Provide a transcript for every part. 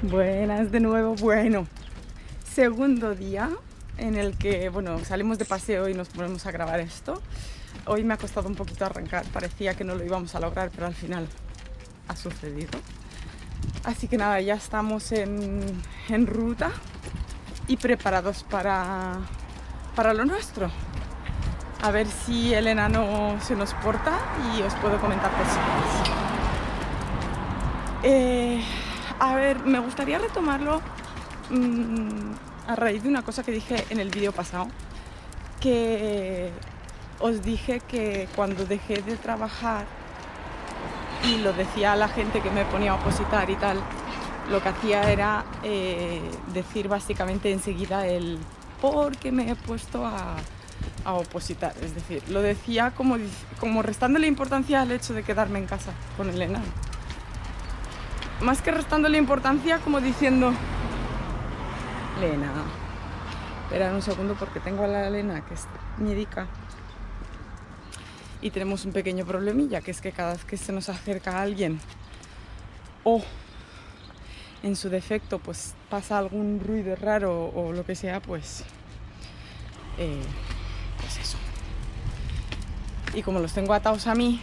Buenas de nuevo. Bueno, segundo día en el que, bueno, salimos de paseo y nos ponemos a grabar esto. Hoy me ha costado un poquito arrancar, parecía que no lo íbamos a lograr, pero al final ha sucedido. Así que nada, ya estamos en ruta y preparados para lo nuestro. A ver si el enano se nos porta y os puedo comentar cositas. A ver, me gustaría retomarlo a raíz de una cosa que dije en el vídeo pasado, que os dije que cuando dejé de trabajar, y lo decía a la gente que me ponía a opositar y tal, lo que hacía era decir básicamente enseguida el por qué me he puesto a opositar. Es decir, lo decía como restándole importancia al hecho de quedarme en casa con el enano. Más que restándole importancia, como diciendo: Lena, espera un segundo porque tengo a la Lena que es miedica y tenemos un pequeño problemilla, que es que cada vez que se nos acerca alguien o en su defecto pues pasa algún ruido raro o lo que sea, pues eso. Y como los tengo atados a mí,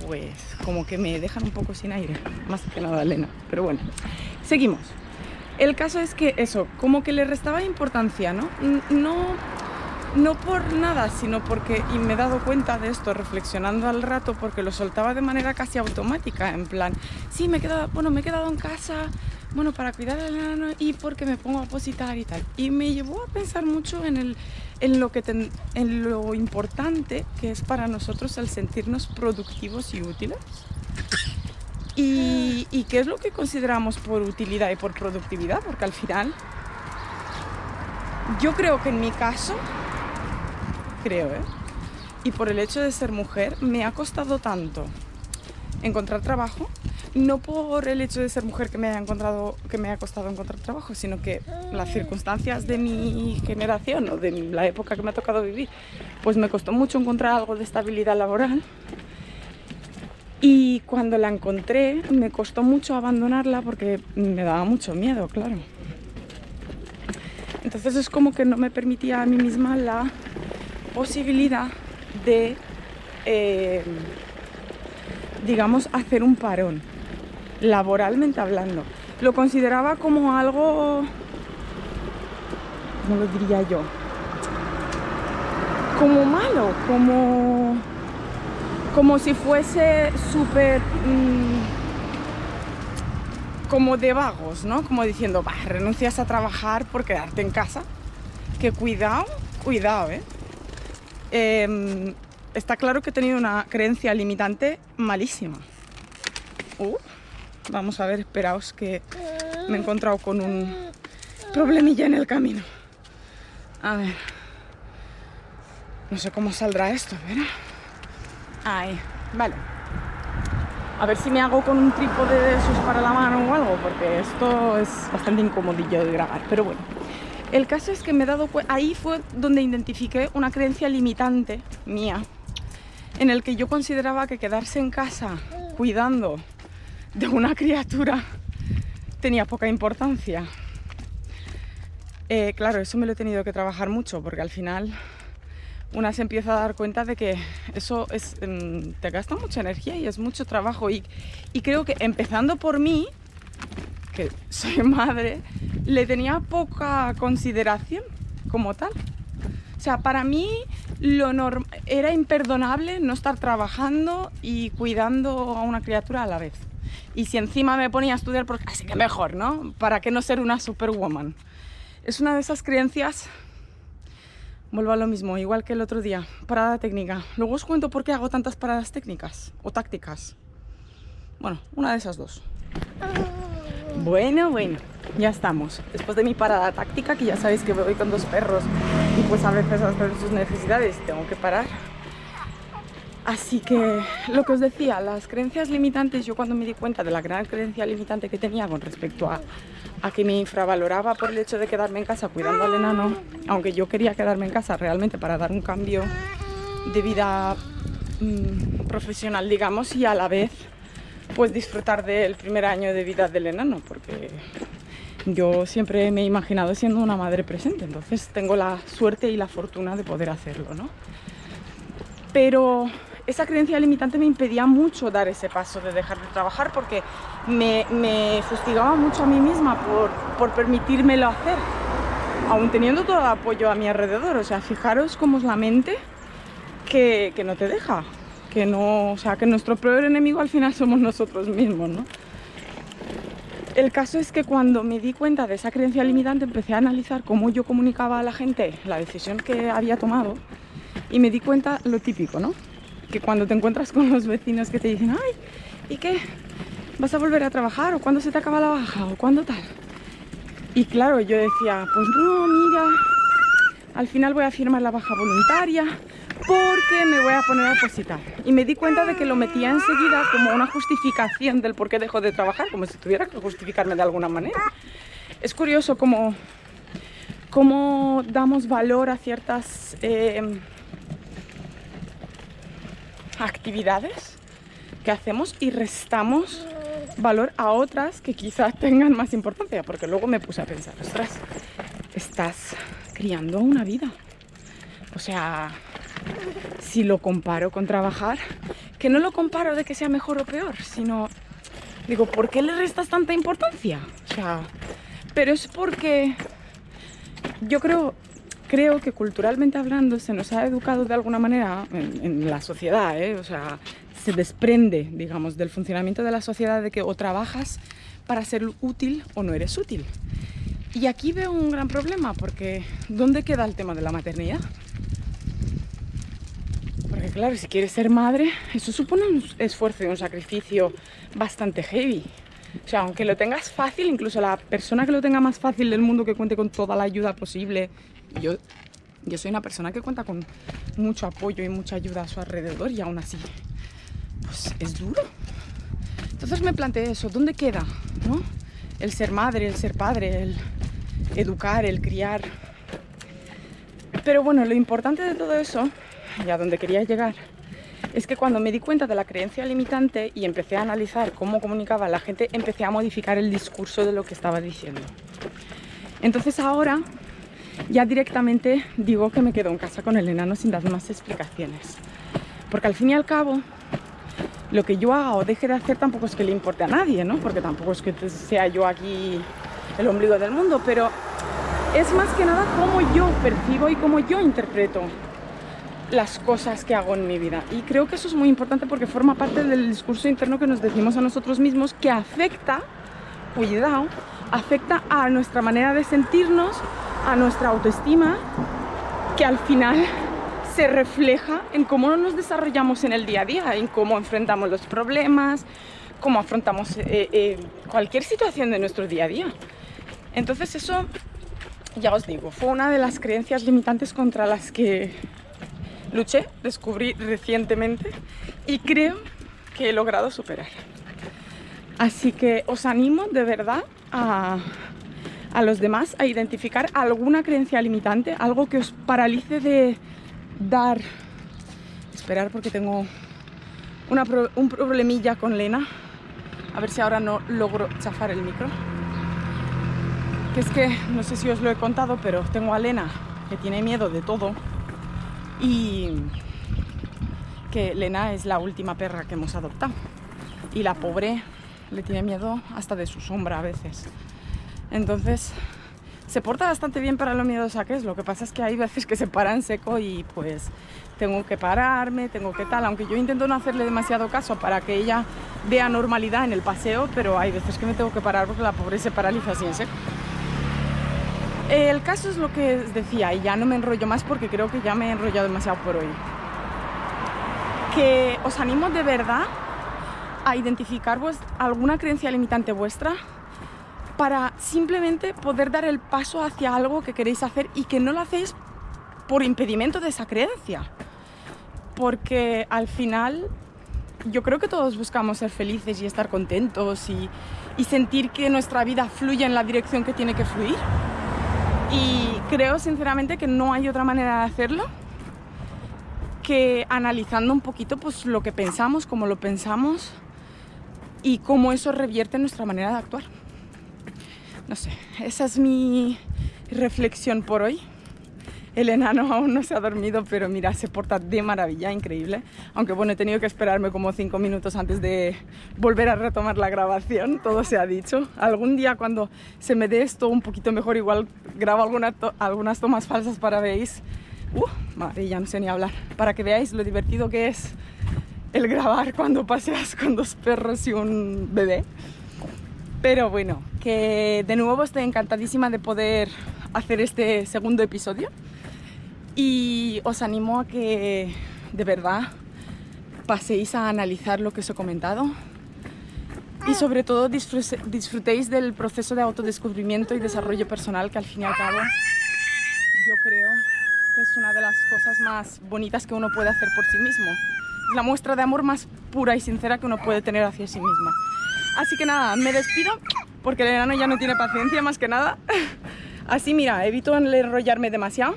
pues como que me dejan un poco sin aire, más que nada Elena. Pero bueno, seguimos. El caso es que eso, como que le restaba importancia, ¿no? No por nada, sino porque, y me he dado cuenta de esto reflexionando al rato, porque lo soltaba de manera casi automática, en plan, sí, me he quedado en casa, bueno, para cuidar al enano y porque me pongo a opositar y tal. Y me llevó a pensar mucho en lo importante que es para nosotros el sentirnos productivos y útiles. Y qué es lo que consideramos por utilidad y por productividad, porque al final, yo creo que en mi caso, y por el hecho de ser mujer, me ha costado tanto encontrar trabajo, no por el hecho de ser mujer que me ha costado encontrar trabajo, sino que las circunstancias de mi generación o de la época que me ha tocado vivir, pues me costó mucho encontrar algo de estabilidad laboral. Y cuando la encontré, me costó mucho abandonarla porque me daba mucho miedo, claro. Entonces es como que no me permitía a mí misma la posibilidad de, digamos, hacer un parón, laboralmente hablando. Lo consideraba como algo, ¿cómo lo diría yo? Como malo, como si fuese súper como de vagos, ¿no? Como diciendo, renuncias a trabajar por quedarte en casa. Que cuidado, está claro que he tenido una creencia limitante malísima. Vamos a ver, esperaos que me he encontrado con un problemilla en el camino. A ver, no sé cómo saldrá esto, ¿verdad? Ahí, vale. A ver si me hago con un trípode de esos para la mano o algo, porque esto es bastante incomodillo de grabar, pero bueno. El caso es que me he dado cuenta, ahí fue donde identifiqué una creencia limitante mía, en el que yo consideraba que quedarse en casa cuidando de una criatura tenía poca importancia. Claro, eso me lo he tenido que trabajar mucho, porque al final una se empieza a dar cuenta de que eso te gasta mucha energía y es mucho trabajo. Y creo que empezando por mí, que soy madre, le tenía poca consideración como tal. O sea, para mí era imperdonable no estar trabajando y cuidando a una criatura a la vez. Y si encima me ponía a estudiar, pues así que mejor, ¿no? ¿Para qué no ser una superwoman? Es una de esas creencias. Vuelvo a lo mismo, igual que el otro día, parada técnica. Luego os cuento por qué hago tantas paradas técnicas o tácticas. Bueno, una de esas dos. Bueno, ya estamos. Después de mi parada táctica, que ya sabéis que voy con 2 perros y pues a veces hasta sus necesidades tengo que parar. Así que lo que os decía, las creencias limitantes, yo cuando me di cuenta de la gran creencia limitante que tenía con respecto a que me infravaloraba por el hecho de quedarme en casa cuidando al enano, aunque yo quería quedarme en casa realmente para dar un cambio de vida profesional, digamos, y a la vez pues disfrutar del primer año de vida del enano, porque yo siempre me he imaginado siendo una madre presente, entonces tengo la suerte y la fortuna de poder hacerlo, ¿no? Pero esa creencia limitante me impedía mucho dar ese paso de dejar de trabajar porque me fustigaba mucho a mí misma por permitírmelo hacer, aún teniendo todo el apoyo a mi alrededor. O sea, fijaros cómo es la mente que no te deja, que no, o sea, que nuestro peor enemigo al final somos nosotros mismos, ¿no? El caso es que cuando me di cuenta de esa creencia limitante empecé a analizar cómo yo comunicaba a la gente la decisión que había tomado y me di cuenta lo típico, ¿no? Que cuando te encuentras con los vecinos que te dicen, ay, ¿y qué? ¿Vas a volver a trabajar? ¿O cuándo se te acaba la baja? ¿O cuándo tal? Y claro, yo decía, pues no, mira, al final voy a firmar la baja voluntaria porque me voy a poner a opositar. Y me di cuenta de que lo metía enseguida como una justificación del por qué dejo de trabajar, como si tuviera que justificarme de alguna manera. Es curioso cómo damos valor a ciertas actividades que hacemos y restamos valor a otras que quizás tengan más importancia, porque luego me puse a pensar, ostras, estás criando una vida. O sea, si lo comparo con trabajar, que no lo comparo de que sea mejor o peor, sino digo, ¿por qué le restas tanta importancia? O sea, pero es porque yo creo que culturalmente hablando se nos ha educado de alguna manera en la sociedad, ¿eh? O sea, se desprende, digamos, del funcionamiento de la sociedad de que o trabajas para ser útil o no eres útil. Y aquí veo un gran problema, porque ¿dónde queda el tema de la maternidad? Porque claro, si quieres ser madre, eso supone un esfuerzo y un sacrificio bastante heavy. O sea, aunque lo tengas fácil, incluso la persona que lo tenga más fácil del mundo, que cuente con toda la ayuda posible. Yo soy una persona que cuenta con mucho apoyo y mucha ayuda a su alrededor y aún así, pues es duro. Entonces me planteé eso, ¿dónde queda, no? El ser madre, el ser padre, el educar, el criar. Pero bueno, lo importante de todo eso, y a donde quería llegar, es que cuando me di cuenta de la creencia limitante y empecé a analizar cómo comunicaba la gente, empecé a modificar el discurso de lo que estaba diciendo. Entonces ahora ya directamente digo que me quedo en casa con el enano sin dar más explicaciones. Porque al fin y al cabo, lo que yo haga o deje de hacer tampoco es que le importe a nadie, ¿no? Porque tampoco es que sea yo aquí el ombligo del mundo, pero es más que nada cómo yo percibo y cómo yo interpreto las cosas que hago en mi vida. Y creo que eso es muy importante porque forma parte del discurso interno que nos decimos a nosotros mismos, que afecta, cuidado, afecta a nuestra manera de sentirnos, a nuestra autoestima, que al final se refleja en cómo nos desarrollamos en el día a día, en cómo enfrentamos los problemas, cómo afrontamos cualquier situación de nuestro día a día. Entonces eso, ya os digo, fue una de las creencias limitantes contra las que luché, descubrí recientemente y creo que he logrado superar. Así que os animo de verdad a los demás a identificar alguna creencia limitante, algo que os paralice de dar... Esperar porque tengo un problemilla con Lena. A ver si ahora no logro chafar el micro. Que es que, no sé si os lo he contado, pero tengo a Lena que tiene miedo de todo. Y que Lena es la última perra que hemos adoptado. Y la pobre le tiene miedo hasta de su sombra a veces. Entonces se porta bastante bien para lo miedosa que es. Lo que pasa es que hay veces que se para en seco y pues tengo que pararme, tengo que tal. Aunque yo intento no hacerle demasiado caso para que ella vea normalidad en el paseo, pero hay veces que me tengo que parar porque la pobre se paraliza así en seco. El caso es lo que os decía, y ya no me enrollo más porque creo que ya me he enrollado demasiado por hoy. Que os animo de verdad a identificar alguna creencia limitante vuestra para simplemente poder dar el paso hacia algo que queréis hacer y que no lo hacéis por impedimento de esa creencia. Porque al final yo creo que todos buscamos ser felices y estar contentos y sentir que nuestra vida fluye en la dirección que tiene que fluir. Y creo sinceramente que no hay otra manera de hacerlo que analizando un poquito pues lo que pensamos, cómo lo pensamos y cómo eso revierte en nuestra manera de actuar. No sé, esa es mi reflexión por hoy. El enano aún no se ha dormido, pero mira, se porta de maravilla, increíble. Aunque bueno, he tenido que esperarme como 5 minutos antes de volver a retomar la grabación, todo se ha dicho. Algún día cuando se me dé esto un poquito mejor, igual grabo algunas tomas falsas para veáis. Madre, ya no sé ni hablar. Para que veáis lo divertido que es el grabar cuando paseas con 2 perros y un bebé. Pero bueno, que de nuevo estoy encantadísima de poder hacer este segundo episodio. Y os animo a que de verdad paséis a analizar lo que os he comentado y sobre todo disfrutéis del proceso de autodescubrimiento y desarrollo personal, que al fin y al cabo yo creo que es una de las cosas más bonitas que uno puede hacer por sí mismo. Es la muestra de amor más pura y sincera que uno puede tener hacia sí mismo. Así que nada, me despido porque el enano ya no tiene paciencia más que nada. Así mira, evito enrollarme demasiado.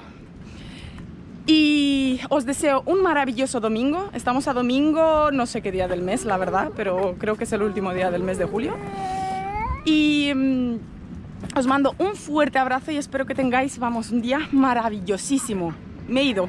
Y os deseo un maravilloso domingo. Estamos a domingo, no sé qué día del mes, la verdad, pero creo que es el último día del mes de julio. Y os mando un fuerte abrazo y espero que tengáis, vamos, un día maravillosísimo. Me he ido.